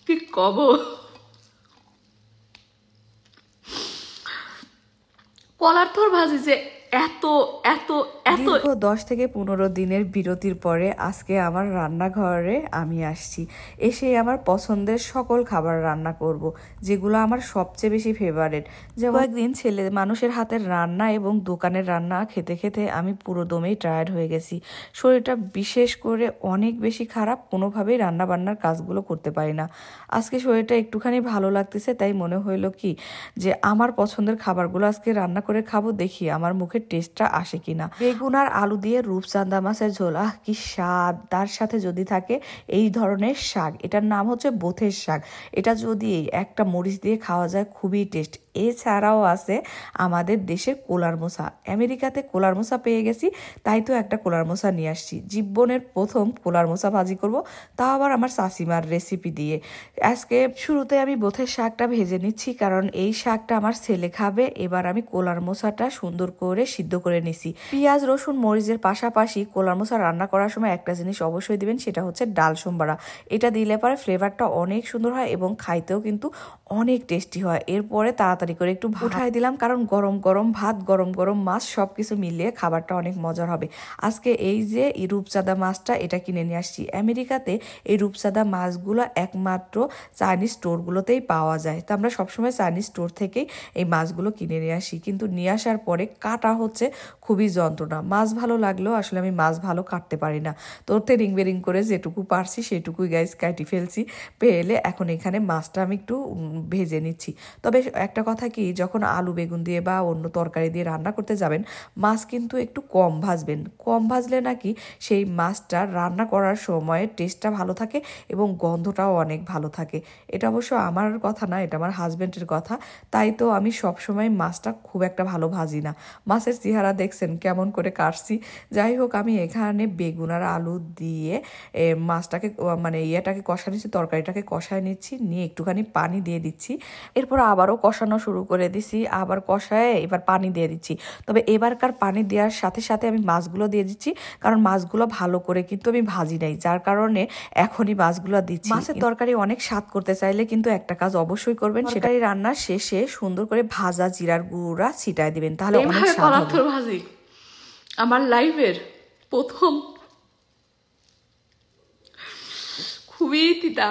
কি কব কলার থর ভাজি যে এত এত এত দীর্ঘ 10 থেকে 15 দিনের বিরতির পরে আজকে আমার রান্নাঘরে আমি আসছি। এসে আমার পছন্দের সকল খাবার রান্না করব, যেগুলো আমার সবচেয়ে বেশি ফেভারিট। যেমন কয়েকদিন ছেলে মানুষের হাতের রান্না এবং দোকানের রান্না খেতে খেতে আমি পুরো দমেই টায়ার্ড হয়ে গেছি। শরীরটা বিশেষ করে অনেক বেশি খারাপ, কোনোভাবেই রান্না বান্নার কাজগুলো করতে পারি না। আজকে শরীরটা একটুখানি ভালো লাগতেছে, তাই মনে হইলো কি যে আমার পছন্দের খাবারগুলো আজকে রান্না করে খাবো, দেখি আমার মুখের টেস্টটা আসে কিনা। বেগুন আর আলু দিয়ে রূপচাঁদা মাছের ঝোল, কি স্বাদ! তার সাথে যদি থাকে এই ধরনের শাক, এটার নাম হচ্ছে বোথের শাক, এটা যদি একটা মরিচ দিয়ে খাওয়া যায় খুবই টেস্ট। এছাড়াও আছে আমাদের দেশের কোলার মোসা। আমেরিকাতে কোলার মোসা পেয়ে গেছি, তাই তো একটা কোলার মোসা নিয়ে আসছি। জীবনের প্রথম কোলার মোসা ভাজি করব, তাও আবার আমার শাশুড়িমার রেসিপি দিয়ে। আজকে শুরুতে আমি বোথের শাকটা ভেজে নিচ্ছি, কারণ এই শাকটা আমার ছেলে খাবে। এবার আমি কোলার মোসাটা সুন্দর করে সিদ্ধ করে নিছি। পেঁয়াজ রসুন মরিচের পাশাপাশি কোলার মোসা রান্না করার সময় একটা জিনিস অবশ্যই দিবেন, সেটা হচ্ছে ডাল সোমবারা। এটা দিলে পরে ফ্লেভারটা অনেক সুন্দর হয় এবং খাইতেও কিন্তু অনেক টেস্টি হয়। এরপরে তাড়াতাড়ি করে একটু উঠাই দিলাম, কারণ গরম গরম ভাত, গরম গরম মাছ, সবকিছু মিলিয়ে খাবারটা অনেক মজার হবে। আজকে এই যে রূপচাঁদা মাছটা, এটা কিনে নিয়ে আসছি। আমেরিকাতে এই রূপচাঁদা মাছগুলো একমাত্র চাইনিজ স্টোরগুলোতেই পাওয়া যায়, তো আমরা সবসময় চাইনিজ স্টোর থেকেই এই মাছগুলো কিনে নিয়ে আসি। কিন্তু নিয়ে আসার পরে কাটা হচ্ছে খুবই যন্ত্রণা। মাছ ভালো লাগলেও আসলে আমি মাছ ভালো কাটতে পারি না, তো রিং বেরিং করে যেটুকু পারছি সেটুকুই গাইস কাটি ফেলছি। পেলে এখন এখানে মাছটা আমি একটু ভেজে নিচ্ছি। তবে একটা কথা কি, যখন আলু বেগুন দিয়ে বা অন্য তরকারি দিয়ে রান্না করতে যাবেন, মাছ কিন্তু একটু কম ভাজবেন। কম ভাজলে নাকি সেই মাছটা রান্না করার সময় টেস্টটা ভালো থাকে এবং গন্ধটাও অনেক ভালো থাকে। এটা অবশ্য আমার কথা না, এটা আমার হাজবেন্ডের কথা। তাই তো আমি সবসময় মাছটা খুব একটা ভালো ভাজি না। মাছের চেহারা দেখছেন কেমন করে কাটছি। যাই হোক, আমি এখানে বেগুন আর আলু দিয়ে মাছটাকে মানে ইয়েটাকে কষা নিচ্ছি, তরকারিটাকে কষায় নিচ্ছি, নিয়ে একটুখানি পানি দিয়ে দিচ্ছি। এরপর আবারও কষানো শুরু করে দিছি, আবার কষায় এবার পানি দিয়ে দিচ্ছি। তবে এবারকার পানি দেওয়ার সাথে সাথে আমি মাছগুলো দিয়ে দিচ্ছি, কারণ মাছগুলো ভালো করে কিন্তু আমি ভাজি নাই, যার কারণে এখনই মাছগুলো দিচ্ছি। মাছের তরকারি অনেক স্বাদ করতে চাইলে কিন্তু একটা কাজ অবশ্যই করবেন, সেটাই রান্নার শেষে সুন্দর করে ভাজা জিরার গুঁড়া ছিটায় দিবেন, তাহলে অনেক স্বাদ কলার হবে। থর ভাজি আমার লাইফের প্রথম, খুবই তিতা,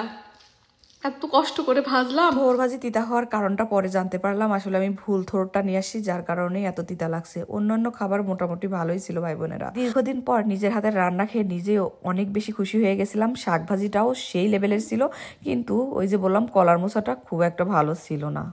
এত কষ্ট করে ভাজলাম। থোর ভাজি তিতা হওয়ার কারণটা পরে জানতে পারলাম, আসলে আমি ভুল থোরটা নিয়ে আসছি, যার কারণেই এত তিতা লাগছে। অন্যান্য খাবার মোটামুটি ভালোই ছিল ভাই বোনেরা। দীর্ঘদিন পর নিজের হাতের রান্না খেয়ে নিজেও অনেক বেশি খুশি হয়ে গেছিলাম। শাক ভাজিটাও সেই লেভেলের ছিল, কিন্তু ওই যে বললাম কলার মোচাটা খুব একটা ভালো ছিল না।